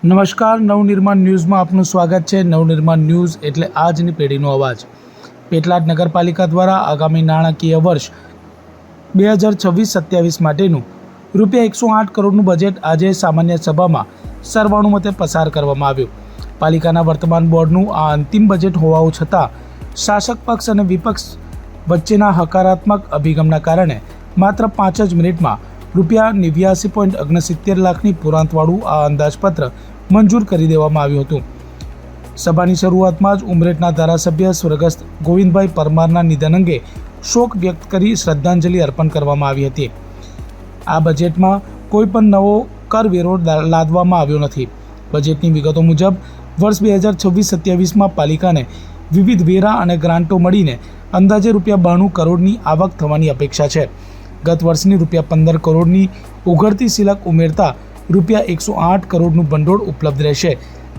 નમસ્કાર, નવનિર્માણ ન્યૂઝમાં આપનું સ્વાગત છે। નવનિર્માણ ન્યૂઝ એટલે આજની પેઢીનો અવાજ। પેટલાદ નગરપાલિકા દ્વારા આગામી નાણાકીય વર્ષ 2026-27 માટેનું ₹108 કરોડનું બજેટ આજે સામાન્ય સભામાં સર્વાનુમતે પસાર કરવામાં આવ્યું। પાલિકાના વર્તમાન બોર્ડનું આ અંતિમ બજેટ હોવા છતાં શાસક પક્ષ અને વિપક્ષ વચ્ચેના હકારાત્મક અભિગમના કારણે માત્ર 5 જ મિનિટમાં ₹89.69 લાખની પુરાંતવાળું આ અંદાજપત્ર મંજૂર કરી દેવામાં આવ્યું હતું। સભાની શરૂઆતમાં જ ઉમરેઠના ધારાસભ્ય સ્વર્ગસ્થ ગોવિંદભાઈ પરમારના નિધન અંગે શોક વ્યક્ત કરી શ્રદ્ધાંજલિ અર્પણ કરવામાં આવી હતી। આ બજેટમાં કોઈ પણ નવો કરવેરો લાદવામાં આવ્યો નથી। બજેટની વિગતો મુજબ વર્ષ 2026-27માં પાલિકાને વિવિધ વેરા અને ગ્રાન્ટો મળીને અંદાજે ₹92 કરોડની આવક થવાની અપેક્ષા છે। ગત વર્ષની ₹15 કરોડની ઉઘડતી સિલક ઉમેરતા ₹108 કરોડનું ભંડોળ ઉપલબ્ધ રહેશે,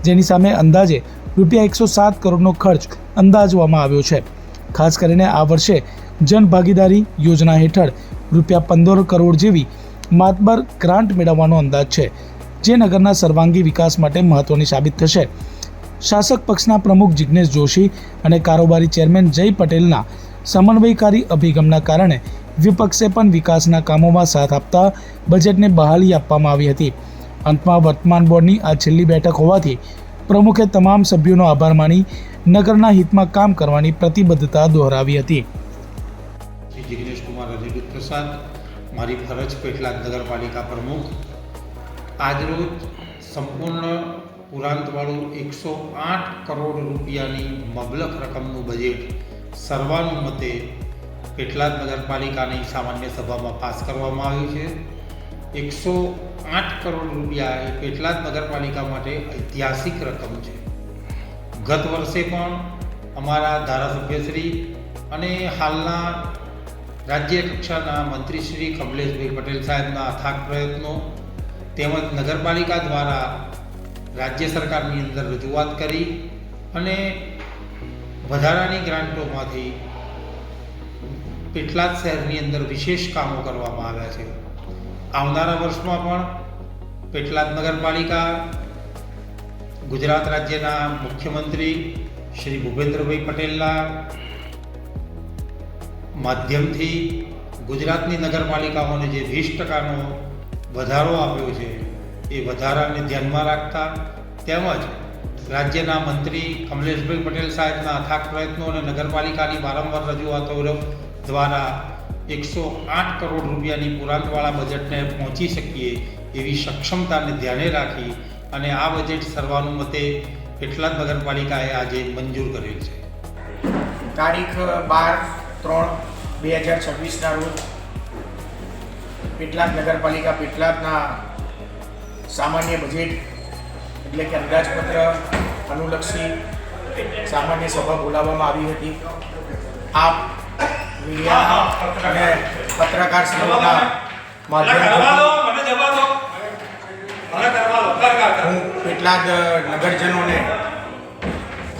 જેની સામે અંદાજે ₹107 કરોડનો ખર્ચ અંદાજવામાં આવ્યો છે। ખાસ કરીને આ વર્ષે જનભાગીદારી યોજના હેઠળ ₹15 કરોડ જેવી માતબર ગ્રાન્ટ મેળવવાનો અંદાજ છે, જે નગરના સર્વાંગી વિકાસ માટે મહત્વની સાબિત થશે। શાસક પક્ષના પ્રમુખ જિગ્નેશ જોશી અને કારોબારી ચેરમેન જય પટેલના સમન્વયકારી અભિગમના કારણે વિપક્ષે પણ વિકાસના કામોમાં સાથ આપતા બજેટને બહાલી આપવામાં આવી હતી। અંતમાં વર્તમાન બોર્ડની આ છેલ્લી બેઠક હોવાથી પ્રમુખે તમામ સભ્યોનો આભાર માની નગરના હિતમાં કામ કરવાની પ્રતિબદ્ધતા દોહરાવી હતી। જિગ્નેશ કુમાર અધિકૃત પ્રસાદ, મારી ફરજ પેટલાદ નગરપાલિકા પ્રમુખ। આજરોજ સંપૂર્ણ પુરાંતવાળું 108 કરોડ રૂપિયાની મબલખ રકમનું બજેટ સર્વાનુમતે પેટલાદ નગરપાલિકાની સામાન્ય સભામાં પાસ કરવામાં આવ્યું છે। 108 કરોડ રૂપિયા એ પેટલાદ નગરપાલિકા માટે ઐતિહાસિક રકમ છે। ગત વર્ષે પણ અમારા ધારાસભ્યશ્રી અને હાલના રાજ્ય કક્ષાના મંત્રી શ્રી કમલેશભાઈ પટેલ સાહેબના અથાગ પ્રયત્નો તેમજ નગરપાલિકા દ્વારા રાજ્ય સરકારની અંદર રજૂઆત કરી અને વધારાની ગ્રાન્ટોમાંથી પેટલાદ શહેરની અંદર વિશેષ કામો કરવામાં આવ્યા છે। આવનારા વર્ષમાં પણ પેટલાદ નગરપાલિકા ગુજરાત રાજ્યના મુખ્યમંત્રી શ્રી ભૂપેન્દ્રભાઈ પટેલના માધ્યમથી ગુજરાતની નગરપાલિકાઓને જે 20%નો વધારો આપ્યો છે એ વધારાને ધ્યાનમાં રાખતા તેમજ રાજ્યના મંત્રી કમલેશભાઈ પટેલ સાહેબના અથાગ પ્રયત્નો અને નગરપાલિકાની વારંવાર રજૂઆતો દ્વારા 108 કરોડ રૂપિયાની પુરાંતવાળા બજેટને પહોંચી શકીએ એવી સક્ષમતાને ધ્યાને રાખી અને આ બજેટ સર્વાનુમતે પેટલાદ નગરપાલિકાએ આજે મંજૂર કરેલ છે। તારીખ 12/3/2026ના રોજ પેટલાદ નગરપાલિકા પેટલાદના સામાન્ય બજેટ એટલે કે અંદાજપત્ર અનુલક્ષી સામાન્ય સભા બોલાવવામાં આવી હતી। આપ મીડિયા અને પત્રકારશ્રીઓના માધ્યમથી હું પેટલાદ નગરજનોને,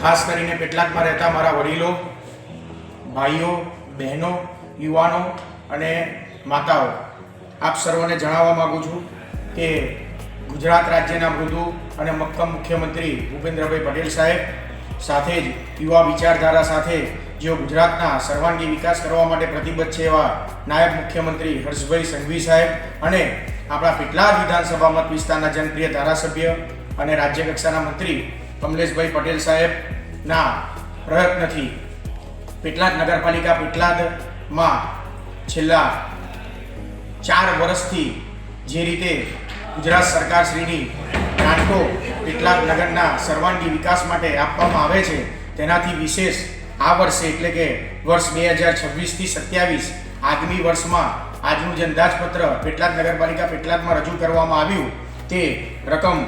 ખાસ કરીને પેટલાદમાં રહેતા મારા વડીલો, ભાઈઓ, બહેનો, યુવાનો અને માતાઓ, આપ સર્વને જણાવવા માગું છું કે ગુજરાત રાજ્યના મૃદુ અને મક્કમ મુખ્યમંત્રી ભૂપેન્દ્રભાઈ પટેલ સાહેબ સાથે જ યુવા વિચારધારા સાથે જેઓ ગુજરાતના સર્વાંગી વિકાસ કરવા માટે પ્રતિબદ્ધ છે એવા નાયબ મુખ્યમંત્રી હર્ષભાઈ સંઘવી સાહેબ અને આપણા પેટલાદ વિધાનસભા મત વિસ્તારના જનપ્રિય ધારાસભ્ય અને રાજ્ય કક્ષાના મંત્રી કમલેશભાઈ પટેલ સાહેબના પ્રયત્નથી પેટલાદ નગરપાલિકા પેટલાદમાં છેલ્લા 4 વર્ષથી જે રીતે ગુજરાત સરકારશ્રીની ગ્રાન્ટો પેટલાદ નગરના સર્વાંગી વિકાસ માટે આપવામાં આવે છે તેનાથી વિશેષ આ વર્ષે એટલે કે વર્ષ 2026-27 આગામી વર્ષમાં આજનું જે અંદાજપત્ર પેટલાદ નગરપાલિકા પેટલાદમાં રજૂ કરવામાં આવ્યું તે રકમ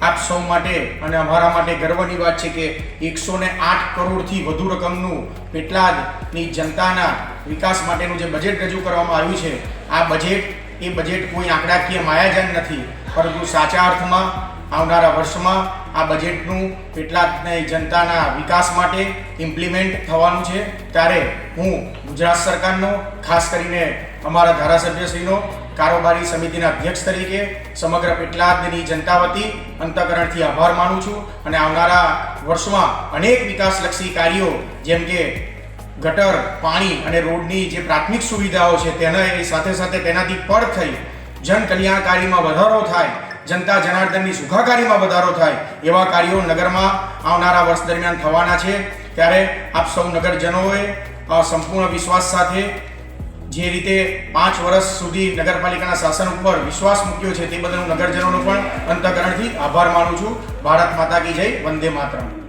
આપ સૌ માટે અને અમારા માટે ગર્વની વાત છે કે 108 કરોડથી વધુ રકમનું પેટલાદની જનતાના વિકાસ માટેનું જે બજેટ રજૂ કરવામાં આવ્યું છે આ બજેટ કોઈ આંકડાકીય માયાજાન નથી, પરંતુ સાચા અર્થમાં આવનારા વર્ષમાં આ બજેટનું પેટલાદની જનતાના વિકાસ માટે ઇમ્પ્લિમેન્ટ થવાનું છે। ત્યારે હું ગુજરાત સરકારનો, ખાસ કરીને અમારા ધારાસભ્યશ્રીનો કારોબારી સમિતિના અધ્યક્ષ તરીકે સમગ્ર પેટલાદની જનતા વતી અંતઃકરણથી આભાર માનું છું અને આવનારા વર્ષમાં અનેક વિકાસલક્ષી કાર્યો જેમ કે ગટર, પાણી અને રોડની જે પ્રાથમિક સુવિધાઓ છે તેના સાથે સાથે તેનાથી પર થઈ જનકલ્યાણકારીમાં વધારો થાય, જનતા જનાર્દનની સુખાકારીમાં વધારો થાય એવા કાર્યો નગરમાં આવનારા વર્ષ દરમિયાન થવાના છે. ત્યારે આપ સૌ નગરજનોએ સંપૂર્ણ વિશ્વાસ સાથે જે રીતે 5 વર્ષ સુધી નગરપાલિકાના શાસન ઉપર વિશ્વાસ મૂક્યો છે તે બદલ હું નગરજનોનો પણ અંતઃકરણથી આભાર માનું છું. ભારત માતા કી જય, વંદે માતરમ.